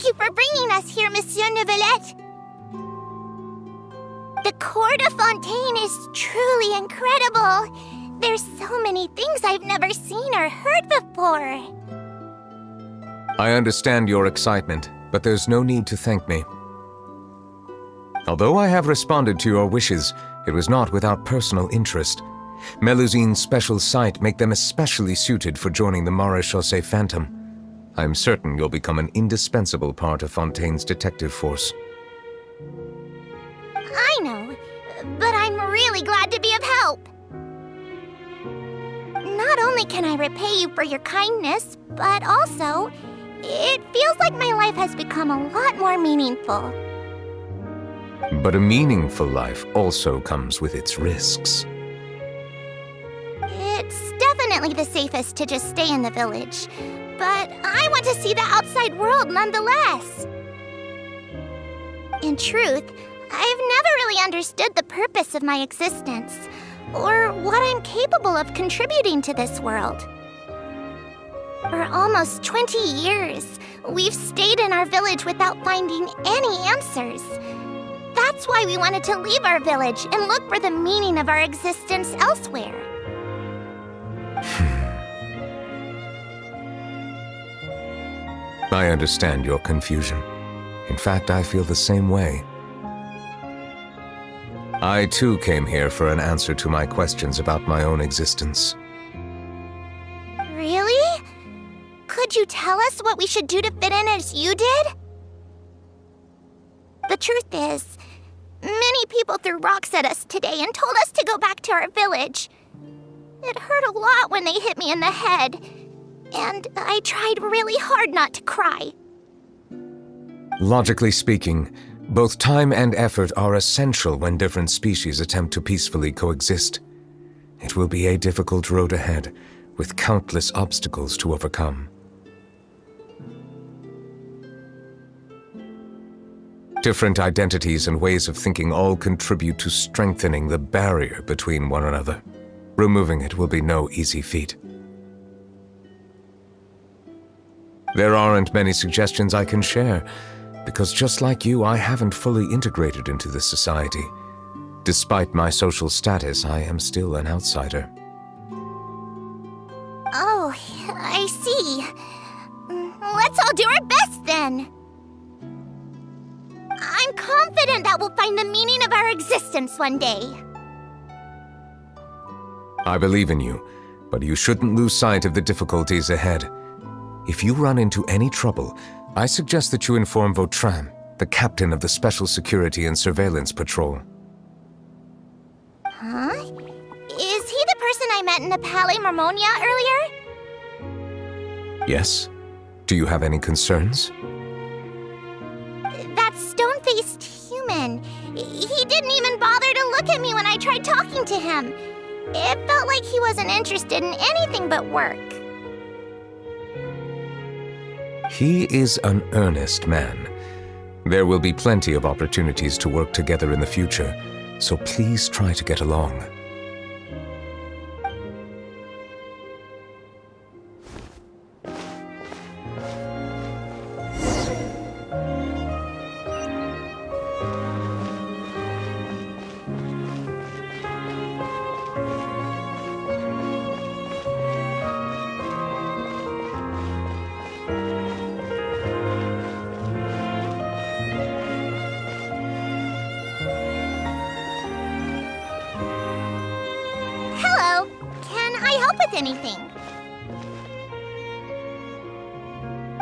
you for bringing us here, Monsieur Neuvillette. The court of Fontaine is truly incredible. There's so many things I've never seen or heard before. I understand your excitement, but there's no need to thank me. Although I have responded to your wishes, it was not without personal interest. Melusine's special sight make them especially suited for joining the Maréchaussée Phantom. I'm certain you'll become an indispensable part of Fontaine's detective force. I know, but I'm really glad to be of help. Not only can I repay you for your kindness, but also, it feels like my life has become a lot more meaningful. But a meaningful life also comes with its risks. It's definitely the safest to just stay in the village, but I want to see the outside world nonetheless. In truth, I've never really understood the purpose of my existence, or what I'm capable of contributing to this world. For almost 20 years, we've stayed in our village without finding any answers. That's why we wanted to leave our village and look for the meaning of our existence elsewhere. I understand your confusion. In fact, I feel the same way. I too came here for an answer to my questions about my own existence. Really? Could you tell us what we should do to fit in as you did? The truth is, many people threw rocks at us today and told us to go back to our village. It hurt a lot when they hit me in the head, and I tried really hard not to cry. Logically speaking, both time and effort are essential when different species attempt to peacefully coexist. It will be a difficult road ahead, with countless obstacles to overcome. Different identities and ways of thinking all contribute to strengthening the barrier between one another. Removing it will be no easy feat. There aren't many suggestions I can share, because just like you, I haven't fully integrated into this society. Despite my social status, I am still an outsider. Oh, I see. Let's all do our best then. I'm confident that we'll find the meaning of our existence one day. I believe in you, but you shouldn't lose sight of the difficulties ahead. If you run into any trouble, I suggest that you inform Vautrin, the captain of the Special Security and Surveillance Patrol. Huh? Is he the person I met in the Palais Marmonia earlier? Yes? Do you have any concerns? That stone-faced human. He didn't even bother to look at me when I tried talking to him. It felt like he wasn't interested in anything but work. He is an earnest man. There will be plenty of opportunities to work together in the future, so please try to get along. Hello. Can I help with anything?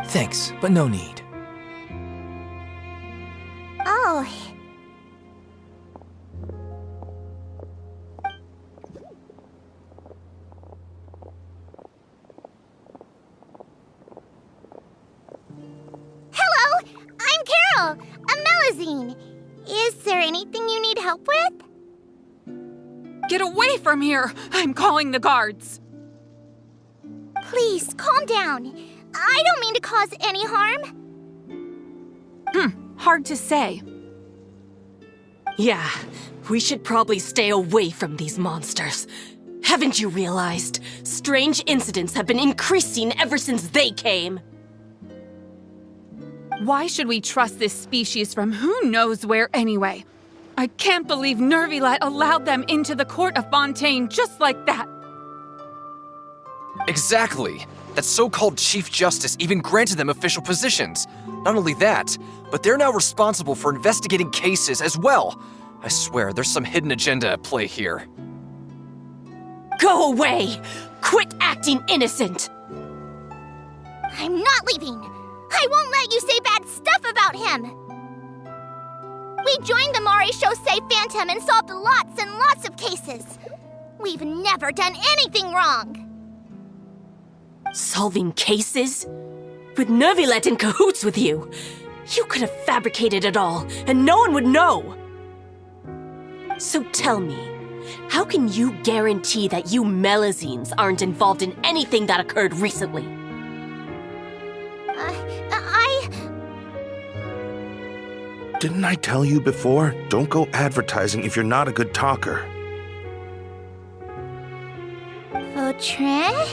Thanks, but no need. Oh. Hello, I'm Carol, a Melusine. Is there anything you need help with? Get away from here! I'm calling the guards! Please, calm down. I don't mean to cause any harm. Hard to say. Yeah, we should probably stay away from these monsters. Haven't you realized? Strange incidents have been increasing ever since they came. Why should we trust this species from who knows where anyway? I can't believe Neuvillette allowed them into the court of Fontaine just like that. Exactly. That so-called Chief Justice even granted them official positions. Not only that, but they're now responsible for investigating cases as well. I swear, there's some hidden agenda at play here. Go away! Quit acting innocent! I'm not leaving. I won't let you say bad stuff about him. We joined the Maréchaussée Phantom and solved lots and lots of cases. We've never done anything wrong. Solving cases? With Neuvillette in cahoots with you? You could have fabricated it all, and no one would know! So tell me, how can you guarantee that you Melazines aren't involved in anything that occurred recently? Didn't I tell you before? Don't go advertising if you're not a good talker. Vautrin?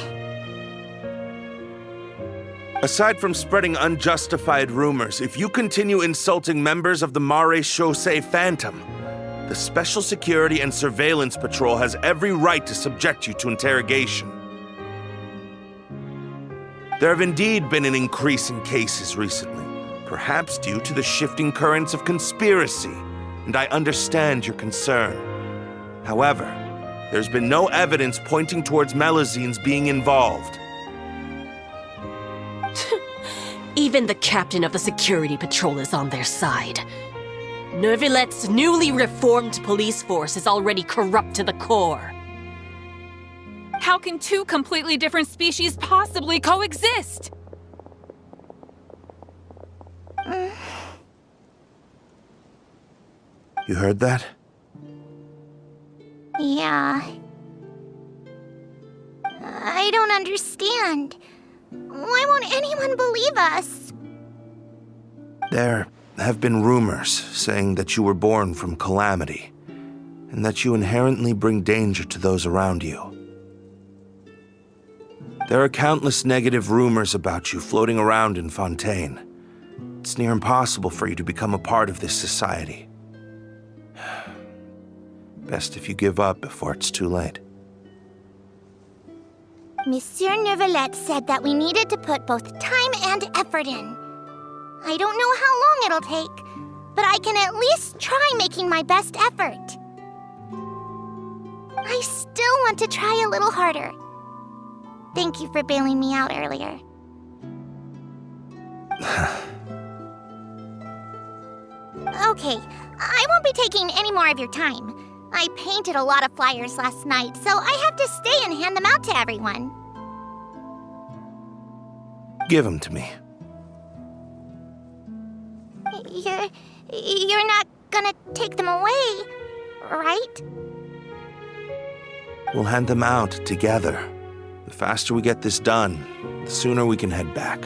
Aside from spreading unjustified rumors, if you continue insulting members of the Maréchaussée Phantom, the Special Security and Surveillance Patrol has every right to subject you to interrogation. There have indeed been an increase in cases recently, perhaps due to the shifting currents of conspiracy, and I understand your concern. However, there's been no evidence pointing towards Melazines being involved. Even the captain of the security patrol is on their side. Neuvillette's newly reformed police force is already corrupt to the core. How can two completely different species possibly coexist? You heard that? Yeah. I don't understand. Why won't anyone believe us? There have been rumors saying that you were born from calamity, and that you inherently bring danger to those around you. There are countless negative rumors about you floating around in Fontaine. It's near impossible for you to become a part of this society. Best if you give up before it's too late. Monsieur Neuvillette said that we needed to put both time and effort in. I don't know how long it'll take, but I can at least try making my best effort. I still want to try a little harder. Thank you for bailing me out earlier. Okay, I won't be taking any more of your time. I painted a lot of flyers last night, so I have to stay and hand them out to everyone. Give them to me. You're not gonna take them away, right? We'll hand them out together. The faster we get this done, the sooner we can head back.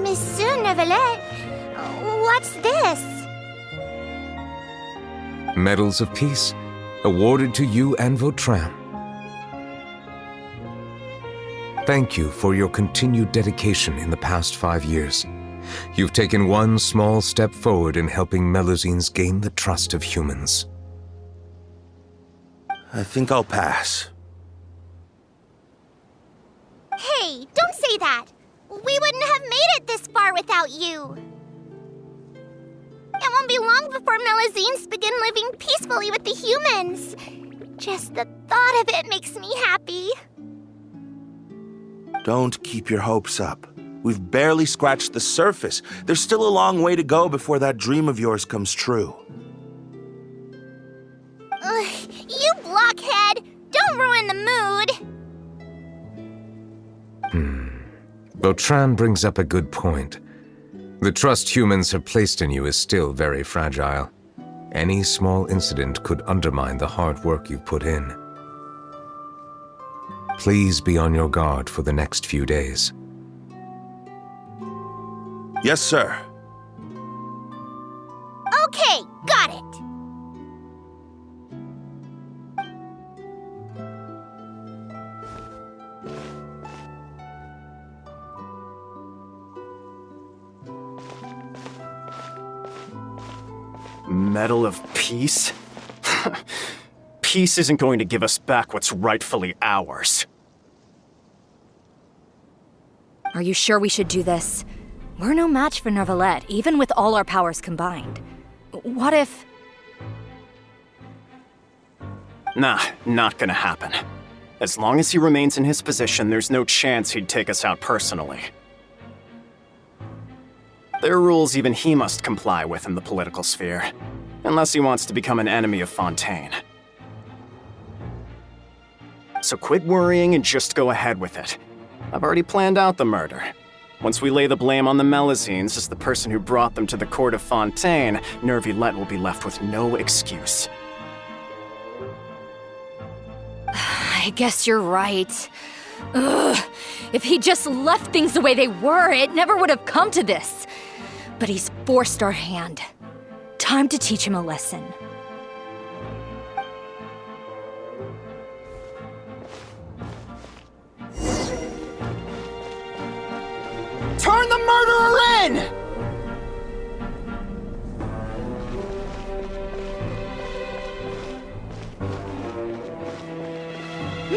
Monsieur Neuvillette, what's this? Medals of Peace, awarded to you and Vautrin. Thank you for your continued dedication in the past 5 years. You've taken one small step forward in helping Melazines gain the trust of humans. I think I'll pass. Hey, don't say that! We wouldn't have made it this far without you! It won't be long before Melazines begin living peacefully with the humans. Just the thought of it makes me happy. Don't keep your hopes up. We've barely scratched the surface. There's still a long way to go before that dream of yours comes true. You blockhead! Don't ruin the mood! Vautrin brings up a good point. The trust humans have placed in you is still very fragile. Any small incident could undermine the hard work you've put in. Please be on your guard for the next few days. Yes, sir. Okay, got it! Medal of Peace? Peace isn't going to give us back what's rightfully ours. Are you sure we should do this? We're no match for Neuvillette, even with all our powers combined. What if... Nah, not gonna happen. As long as he remains in his position, there's no chance he'd take us out personally. There are rules even he must comply with in the political sphere, unless he wants to become an enemy of Fontaine. So quit worrying and just go ahead with it. I've already planned out the murder. Once we lay the blame on the Melusines as the person who brought them to the court of Fontaine, Neuvillette will be left with no excuse. I guess you're right. Ugh. If he just left things the way they were, it never would have come to this. But he's forced our hand. Time to teach him a lesson. Turn the murderer in!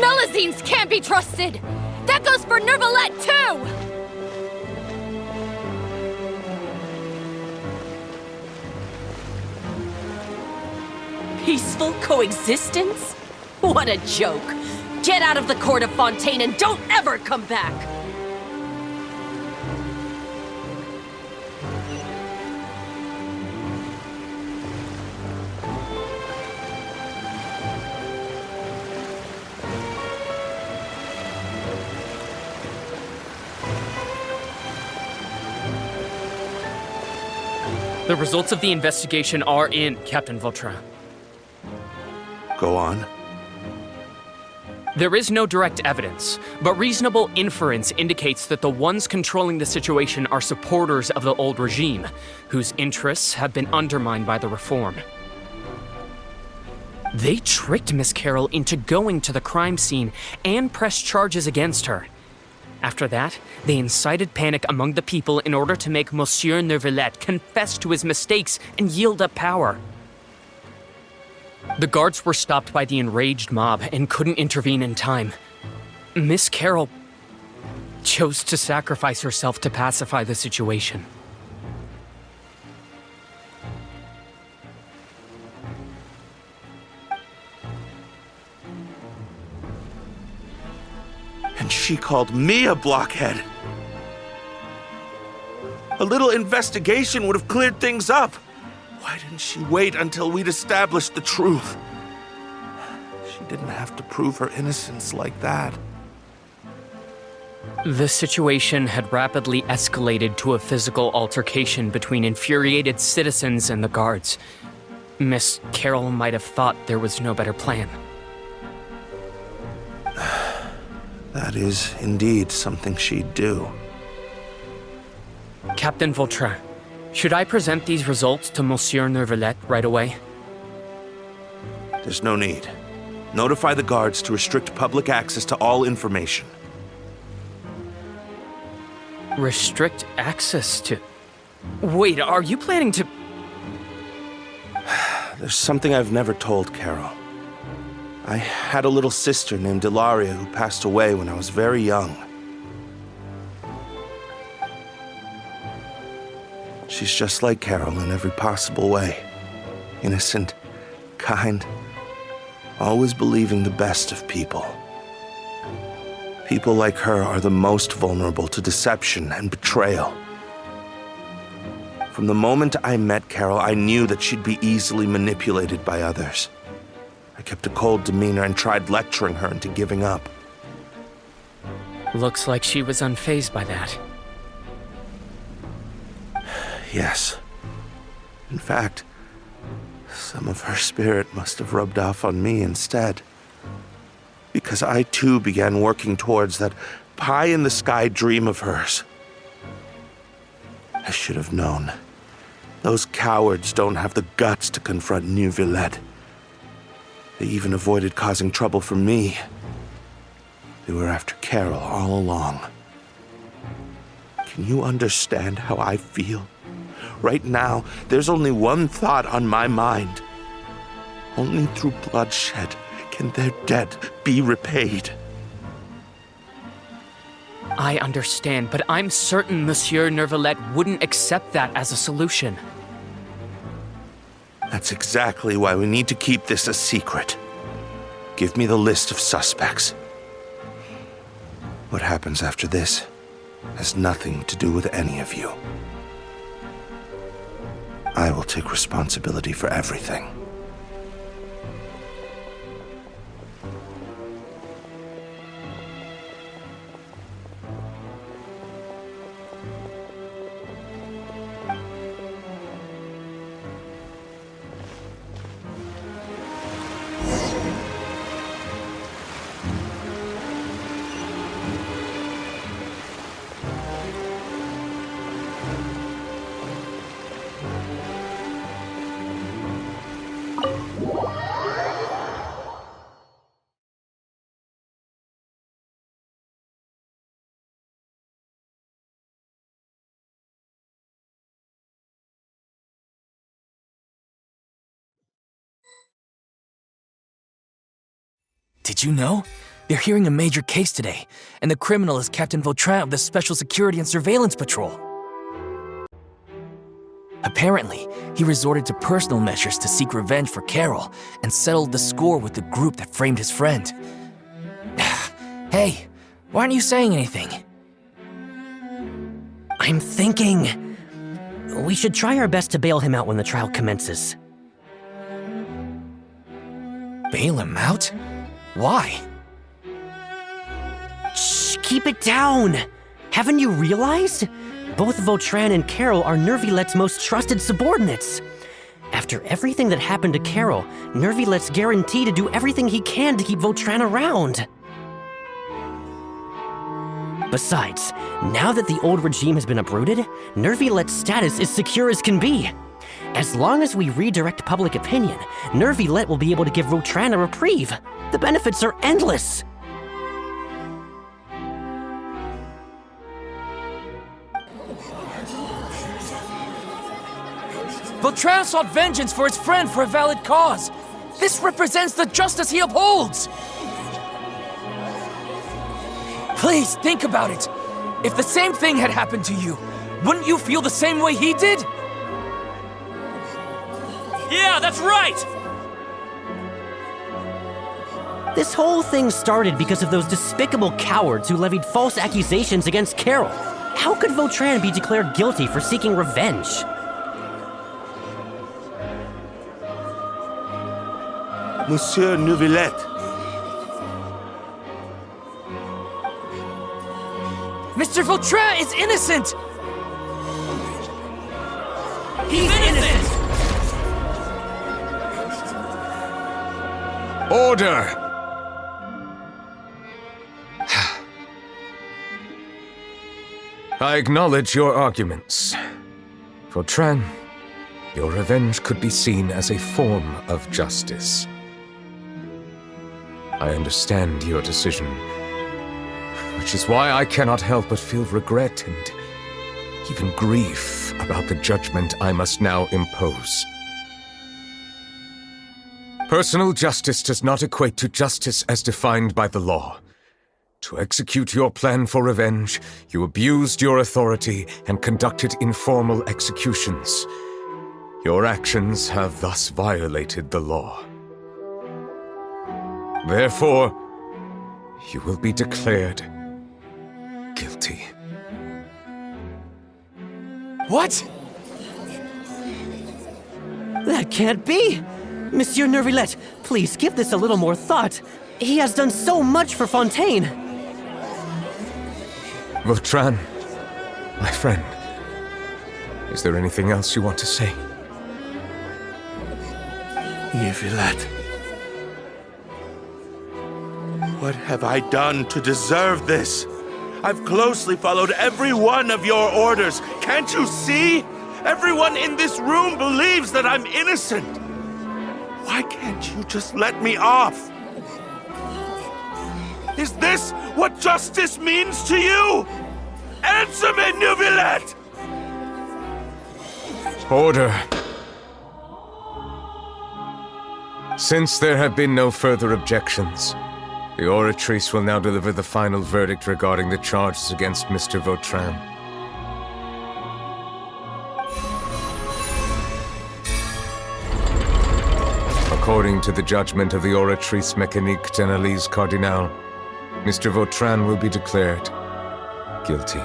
Melusines can't be trusted! That goes for Neuvillette, too! Peaceful coexistence? What a joke. Get out of the court of Fontaine and don't ever come back! The results of the investigation are in, Captain Vautrin. Go on. There is no direct evidence, but reasonable inference indicates that the ones controlling the situation are supporters of the old regime, whose interests have been undermined by the reform. They tricked Miss Carroll into going to the crime scene and pressed charges against her. After that, they incited panic among the people in order to make Monsieur Neuvillette confess to his mistakes and yield up power. The guards were stopped by the enraged mob and couldn't intervene in time. Miss Carroll chose to sacrifice herself to pacify the situation. And she called me a blockhead. A little investigation would have cleared things up. Why didn't she wait until we'd established the truth? She didn't have to prove her innocence like that. The situation had rapidly escalated to a physical altercation between infuriated citizens and the guards. Miss Carroll might have thought there was no better plan. That is indeed something she'd do. Captain Vautrin, should I present these results to Monsieur Neuvillette right away? There's no need. Notify the guards to restrict public access to all information. Restrict access to... Wait, are you planning to... There's something I've never told Carol. I had a little sister named Ilaria who passed away when I was very young. She's just like Carol in every possible way. Innocent, kind, always believing the best of people. People like her are the most vulnerable to deception and betrayal. From the moment I met Carol, I knew that she'd be easily manipulated by others. I kept a cold demeanor and tried lecturing her into giving up. Looks like she was unfazed by that. Yes. In fact, some of her spirit must have rubbed off on me instead. Because I too began working towards that pie-in-the-sky dream of hers. I should have known. Those cowards don't have the guts to confront Neuvillette. They even avoided causing trouble for me. They were after Carol all along. Can you understand how I feel? Right now, there's only one thought on my mind. Only through bloodshed can their debt be repaid. I understand, but I'm certain Monsieur Neuvillette wouldn't accept that as a solution. That's exactly why we need to keep this a secret. Give me the list of suspects. What happens after this has nothing to do with any of you. I will take responsibility for everything. Did you know? They're hearing a major case today, and the criminal is Captain Vautrin of the Special Security and Surveillance Patrol. Apparently, he resorted to personal measures to seek revenge for Carol and settled the score with the group that framed his friend. Hey, why aren't you saying anything? I'm thinking... we should try our best to bail him out when the trial commences. Bail him out? Why? Shh, keep it down! Haven't you realized? Both Vautrin and Carol are Neuvillette's most trusted subordinates. After everything that happened to Carol, Neuvillette's guaranteed to do everything he can to keep Vautrin around. Besides, now that the old regime has been uprooted, Neuvillette's status is secure as can be. As long as we redirect public opinion, Neuvillette will be able to give Vautrin a reprieve. The benefits are endless. Vautrin sought vengeance for his friend for a valid cause. This represents the justice he upholds. Please, think about it. If the same thing had happened to you, wouldn't you feel the same way he did? Yeah, that's right! This whole thing started because of those despicable cowards who levied false accusations against Carol. How could Vautrin be declared guilty for seeking revenge? Monsieur Neuvillette. Mr. Vautrin is innocent! He's innocent! Order! I acknowledge your arguments. Vautrin, your revenge could be seen as a form of justice. I understand your decision, which is why I cannot help but feel regret and even grief about the judgment I must now impose. Personal justice does not equate to justice as defined by the law. To execute your plan for revenge, you abused your authority and conducted informal executions. Your actions have thus violated the law. Therefore, you will be declared guilty. What? That can't be! Monsieur Neuvillette, please give this a little more thought. He has done so much for Fontaine. Vautrin, my friend, is there anything else you want to say? Neuvillette. What have I done to deserve this? I've closely followed every one of your orders. Can't you see? Everyone in this room believes that I'm innocent. Why can't you just let me off? Is this what justice means to you? Answer me, Neuvillette! Order. Since there have been no further objections, the Oratrice will now deliver the final verdict regarding the charges against Mr. Vautrin. According to the judgment of the Oratrice Mécanique d'Analyse Cardinal, Mr. Vautrin will be declared guilty.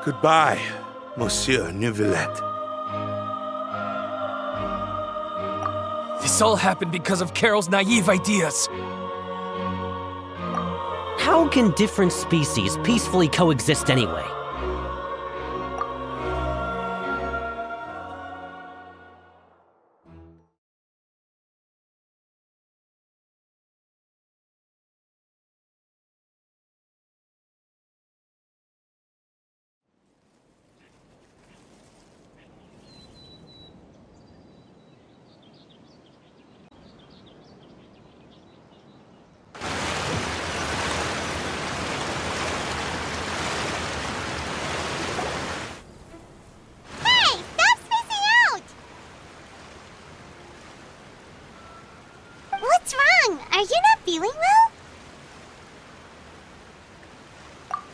Goodbye, Monsieur Neuvillette. This all happened because of Carol's naive ideas. How can different species peacefully coexist anyway?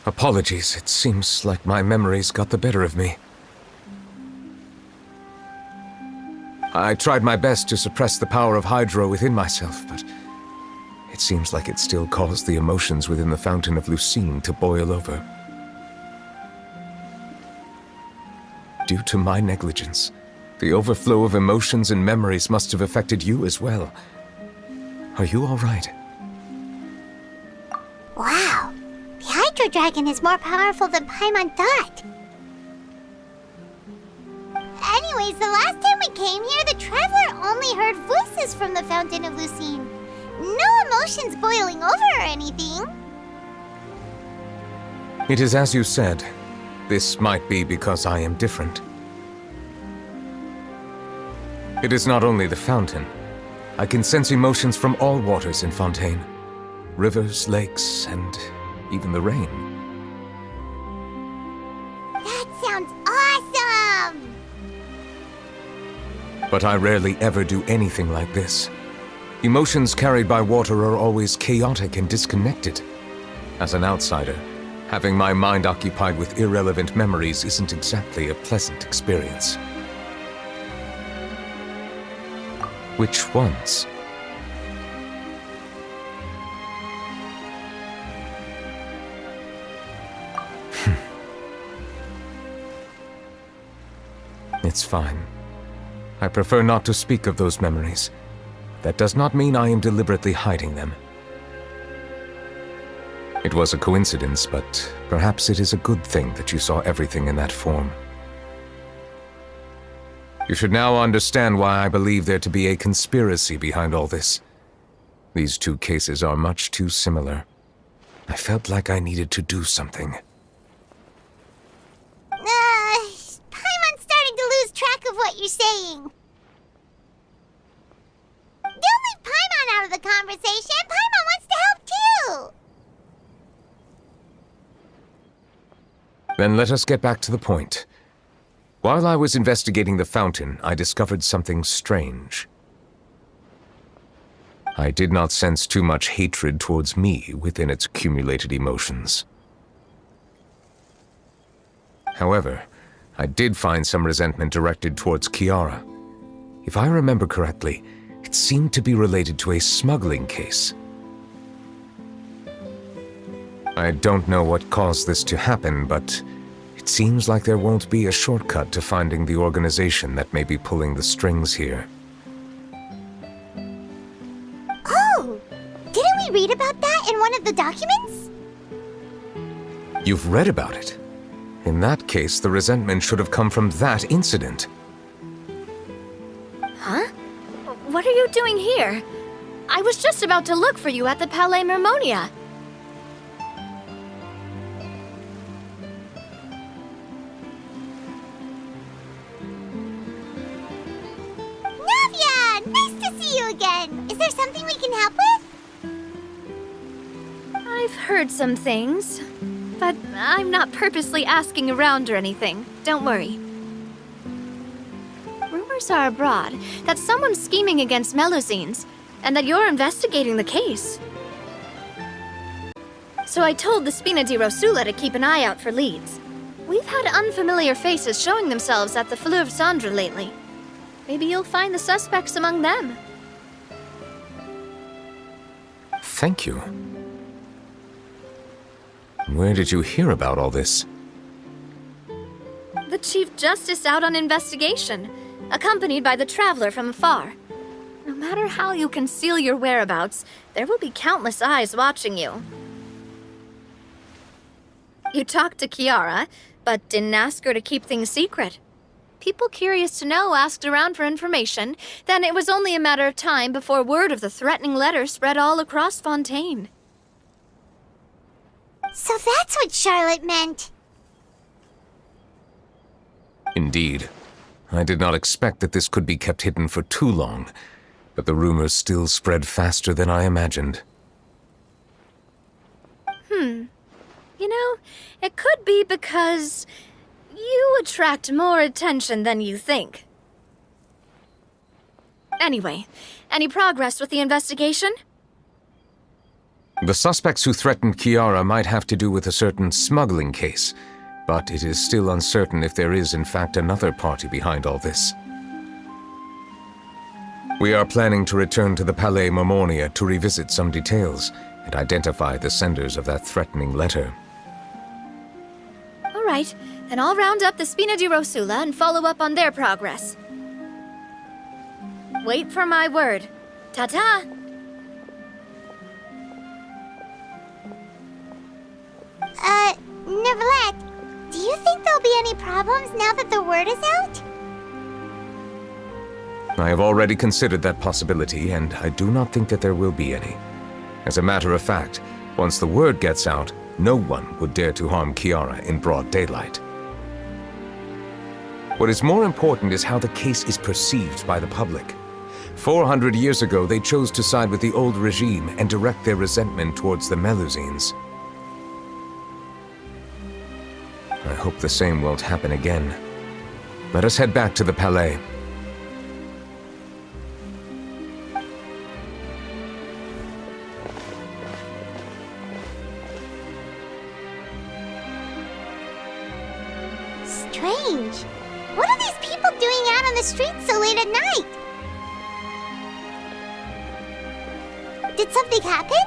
Apologies, it seems like my memories got the better of me. I tried my best to suppress the power of Hydro within myself, but it seems like it still caused the emotions within the Fountain of Lucine to boil over. Due to my negligence, the overflow of emotions and memories must have affected you as well. Are you all right? Wow. The Hydro Dragon is more powerful than Paimon thought. Anyways, the last time we came here, the Traveler only heard voices from the Fountain of Lucine. No emotions boiling over or anything. It is as you said. This might be because I am different. It is not only the fountain. I can sense emotions from all waters in Fontaine. Rivers, lakes, and even the rain. That sounds awesome! But I rarely ever do anything like this. Emotions carried by water are always chaotic and disconnected. As an outsider, having my mind occupied with irrelevant memories isn't exactly a pleasant experience. Which ones? It's fine. I prefer not to speak of those memories. That does not mean I am deliberately hiding them. It was a coincidence, but perhaps it is a good thing that you saw everything in that form. You should now understand why I believe there to be a conspiracy behind all this. These two cases are much too similar. I felt like I needed to do something. Paimon's starting to lose track of what you're saying. Don't leave Paimon out of the conversation. Paimon wants to help too. Then let us get back to the point. While I was investigating the fountain, I discovered something strange. I did not sense too much hatred towards me within its accumulated emotions. However, I did find some resentment directed towards Kiara. If I remember correctly, It seemed to be related to a smuggling case. I don't know what caused this to happen, but it seems like there won't be a shortcut to finding the organization that may be pulling the strings here. Oh! Didn't we read about that in one of the documents? You've read about it? In that case, the resentment should have come from that incident. Huh? What are you doing here? I was just about to look for you at the Palais Mermonia. Navia! Nice to see you again! Is there something we can help with? I've heard some things, but I'm not purposely asking around or anything. Don't worry. Rumors are abroad that someone's scheming against Melusines, and that you're investigating the case. So I told the Spina di Rosula to keep an eye out for leads. We've had unfamiliar faces showing themselves at the Fleuve Cendre lately. Maybe you'll find the suspects among them. Thank you. Where did you hear about all this? The Chief Justice out on investigation, accompanied by the Traveler from afar. No matter how you conceal your whereabouts, there will be countless eyes watching you. You talked to Kiara, but didn't ask her to keep things secret. People curious to know asked around for information, then it was only a matter of time before word of the threatening letter spread all across Fontaine. So that's what Charlotte meant. Indeed. I did not expect that this could be kept hidden for too long, but the rumors still spread faster than I imagined. You know, it could be because you attract more attention than you think. Anyway, any progress with the investigation? The suspects who threatened Kiara might have to do with a certain smuggling case, but it is still uncertain if there is in fact another party behind all this. We are planning to return to the Palais Mermonia to revisit some details and identify the senders of that threatening letter. All right, then I'll round up the Spina di Rosula and follow up on their progress. Wait for my word. Ta-ta! Neuvillette, do you think there'll be any problems now that the word is out? I have already considered that possibility, and I do not think that there will be any. As a matter of fact, once the word gets out, no one would dare to harm Kiara in broad daylight. What is more important is how the case is perceived by the public. 400 years ago, they chose to side with the old regime and direct their resentment towards the Melusines. I hope the same won't happen again. Let us head back to the Palais. Strange. What are these people doing out on the streets so late at night? Did something happen?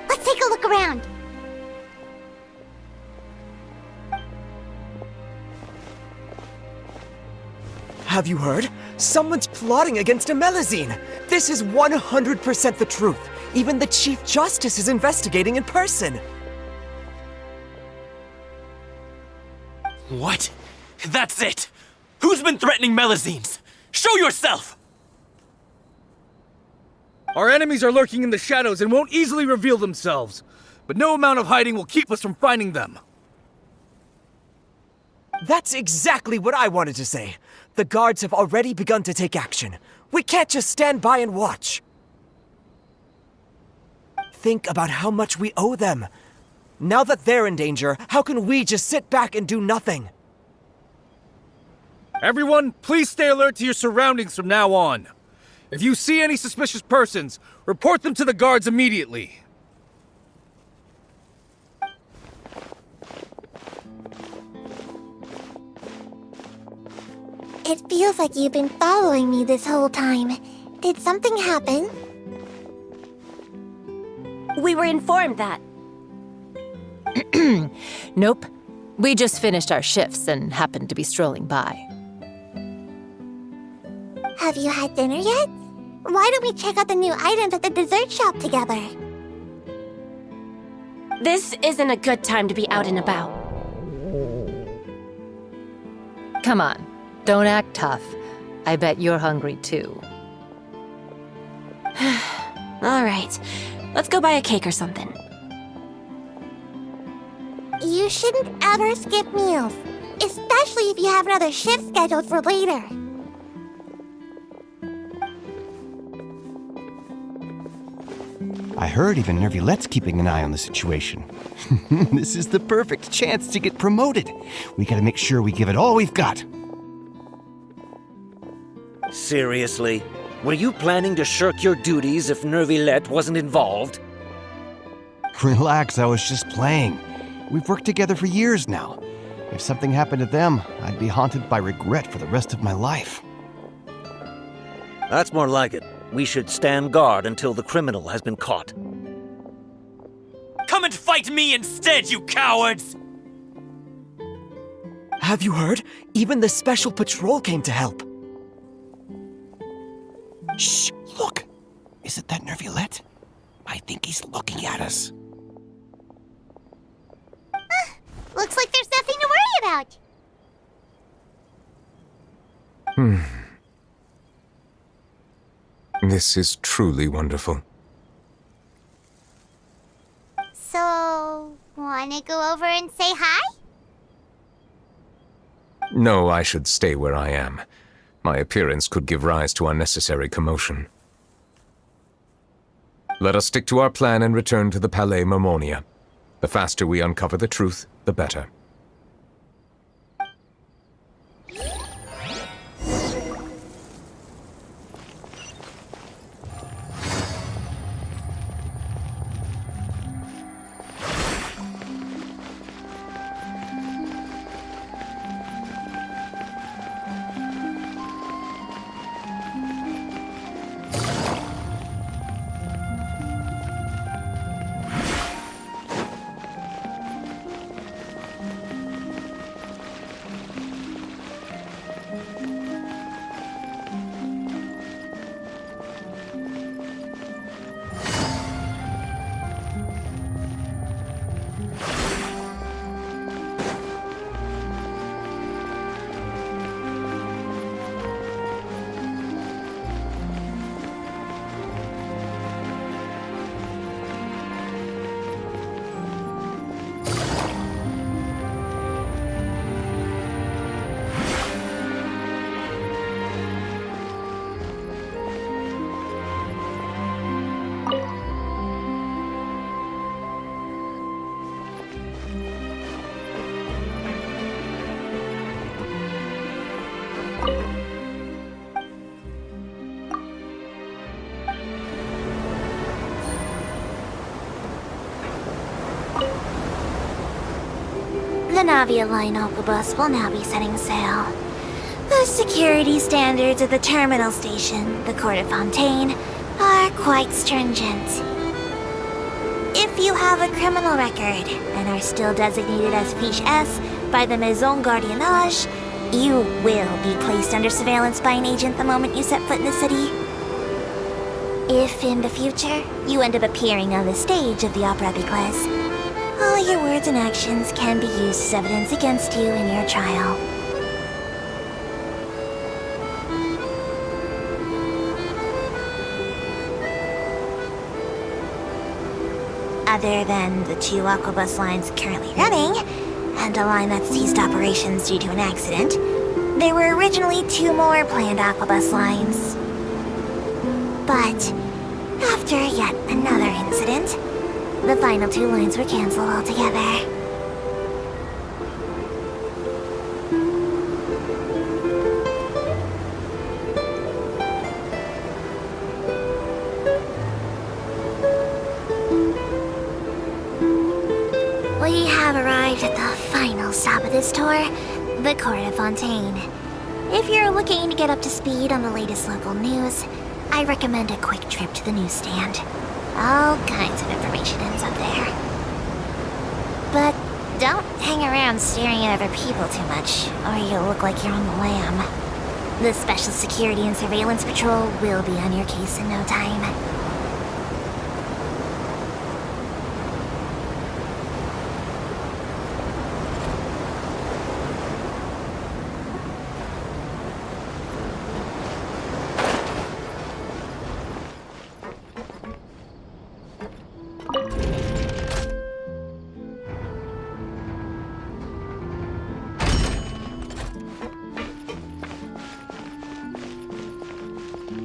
Let's take a look around. Have you heard? Someone's plotting against a Melusine. This is 100% the truth. Even the Chief Justice is investigating in person. What? That's it! Who's been threatening Melusines? Show yourself! Our enemies are lurking in the shadows and won't easily reveal themselves. But no amount of hiding will keep us from finding them. That's exactly what I wanted to say. The guards have already begun to take action. We can't just stand by and watch. Think about how much we owe them. Now that they're in danger, how can we just sit back and do nothing? Everyone, please stay alert to your surroundings from now on. If you see any suspicious persons, report them to the guards immediately. It feels like you've been following me this whole time. Did something happen? We were informed that. Nope. We just finished our shifts and happened to be strolling by. Have you had dinner yet? Why don't we check out the new items at the dessert shop together? This isn't a good time to be out and about. Come on, don't act tough. I bet you're hungry too. All right, let's go buy a cake or something. You shouldn't ever skip meals, especially if you have another shift scheduled for later. I heard even Neuvillette's keeping an eye on the situation. This is the perfect chance to get promoted. We gotta make sure we give it all we've got. Seriously? Were you planning to shirk your duties if Neuvillette wasn't involved? Relax, I was just playing. We've worked together for years now. If something happened to them, I'd be haunted by regret for the rest of my life. That's more like it. We should stand guard until the criminal has been caught. Come and fight me instead, you cowards! Have you heard? Even the special patrol came to help. Shh, look. Isn't that Neuvillette? I think he's looking at us. Looks like there's nothing to worry about. This is truly wonderful. So, wanna go over and say hi? No, I should stay where I am. My appearance could give rise to unnecessary commotion. Let us stick to our plan and return to the Palais Mermonia. The faster we uncover the truth, the better. The Navia Line Okobus will now be setting sail. The security standards at the terminal station, the Court of Fontaine, are quite stringent. If you have a criminal record and are still designated as Fiche S by the Maison Gardiennage, you will be placed under surveillance by an agent the moment you set foot in the city. If in the future you end up appearing on the stage of the Opera Epiclese, all your words and actions can be used as evidence against you in your trial. Other than the 2 Aquabus lines currently running, and a line that ceased operations due to an accident, there were originally 2 more planned Aquabus lines. But after yet another incident, the final 2 lines were cancelled altogether. We have arrived at the final stop of this tour, the Court of Fontaine. If you're looking to get up to speed on the latest local news, I recommend a quick trip to the newsstand. All kinds of information ends up there. But don't hang around staring at other people too much, or you'll look like you're on the lam. The Special Security and Surveillance Patrol will be on your case in no time.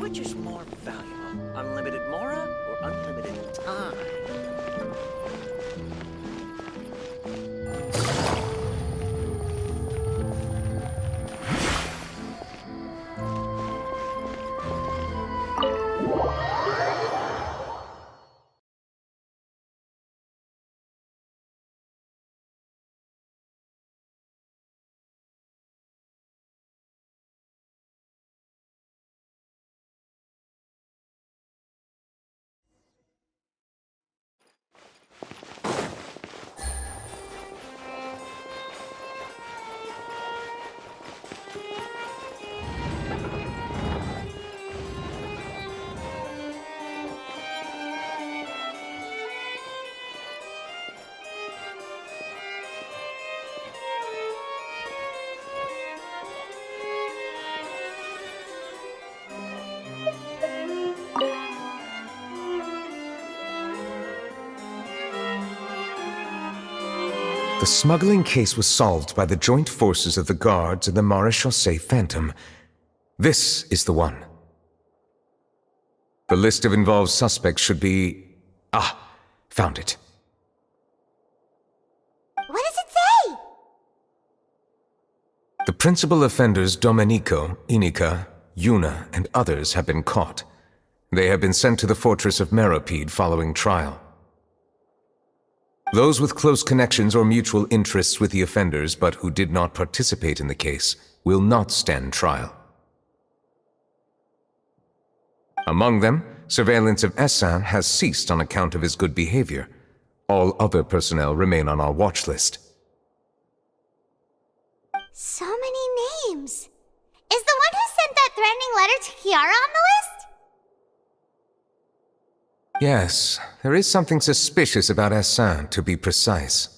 Which is more valuable, unlimited mora or unlimited time? The smuggling case was solved by the joint forces of the guards and the Maréchaussée Phantom. This is the one. The list of involved suspects should be... found it. What does it say? The principal offenders Domenico, Inica, Yuna, and others have been caught. They have been sent to the fortress of Meropide following trial. Those with close connections or mutual interests with the offenders but who did not participate in the case will not stand trial. Among them, surveillance of Essin has ceased on account of his good behavior. All other personnel remain on our watch list. So many names. Is the one who sent that threatening letter to Kiara on the list? Yes, there is something suspicious about Essin, to be precise.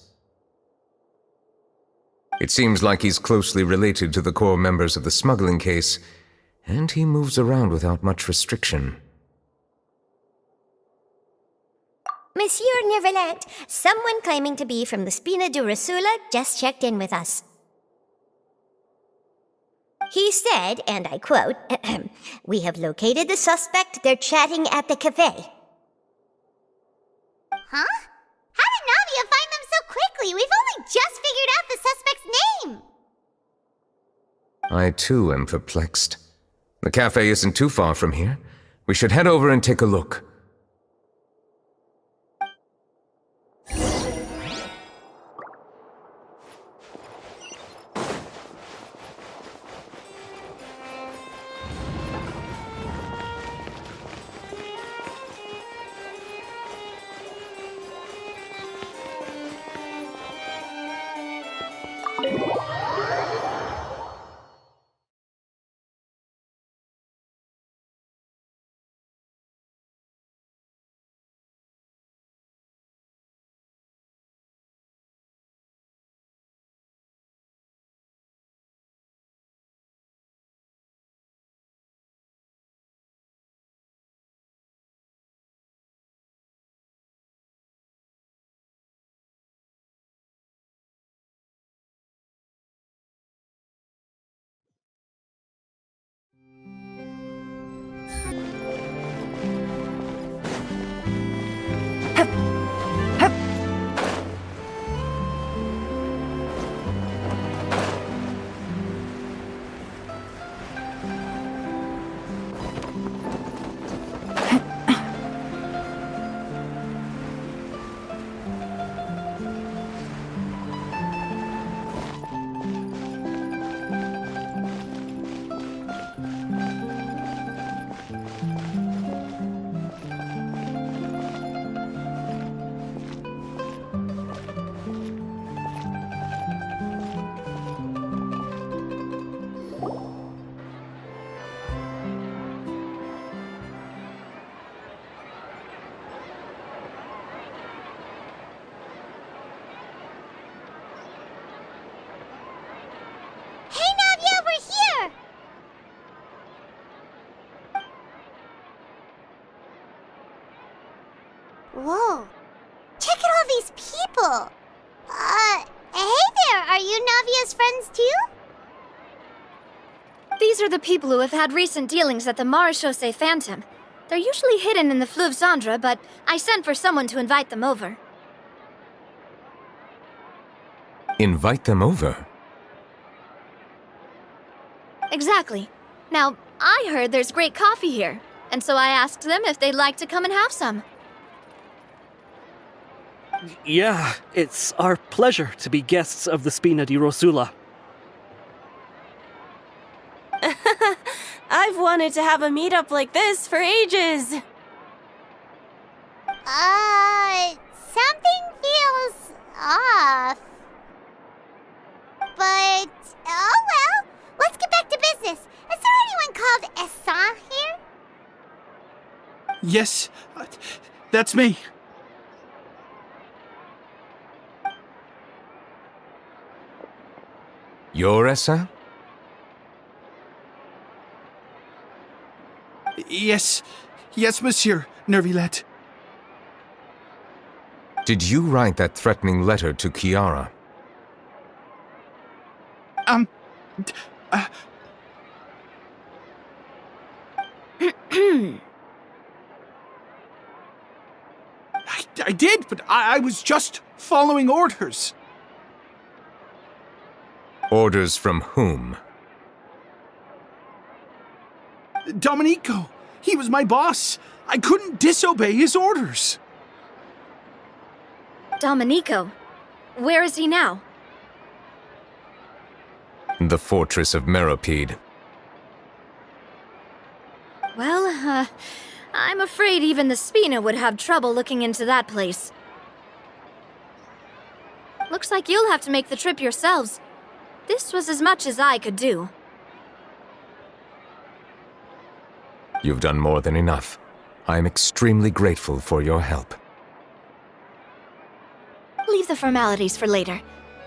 It seems like he's closely related to the core members of the smuggling case, and he moves around without much restriction. Monsieur Neuvillette, someone claiming to be from the Spina Durasula just checked in with us. He said, and I quote, "We have located the suspect. They're chatting at the cafe." Huh? How did Navia find them so quickly? We've only just figured out the suspect's name! I too am perplexed. The cafe isn't too far from here. We should head over and take a look. these people? Hey there, are you Navia's friends too? These are the people who have had recent dealings at the Marechaussee Phantom. They're usually hidden in the Fleuve Cendre, but I sent for someone to invite them over. Invite them over? Exactly. Now, I heard there's great coffee here, and so I asked them if they'd like to come and have some. Yeah, it's our pleasure to be guests of the Spina di Rosula. I've wanted to have a meetup like this for ages. Something feels off. But, oh well, let's get back to business. Is there anyone called Essan here? Yes, that's me. You're Essa? Yes, monsieur, Neuvillette. Did you write that threatening letter to Kiara? I did, but I was just following orders. Orders from whom? Domenico. He was my boss. I couldn't disobey his orders. Domenico? Where is he now? The fortress of Meropide. Well, I'm afraid even the Spina would have trouble looking into that place. Looks like you'll have to make the trip yourselves. This was as much as I could do. You've done more than enough. I am extremely grateful for your help. Leave the formalities for later.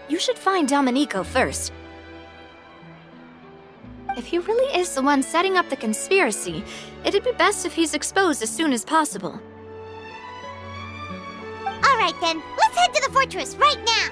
You should find Domenico first. If he really is the one setting up the conspiracy, it'd be best if he's exposed as soon as possible. All right then, let's head to the fortress right now.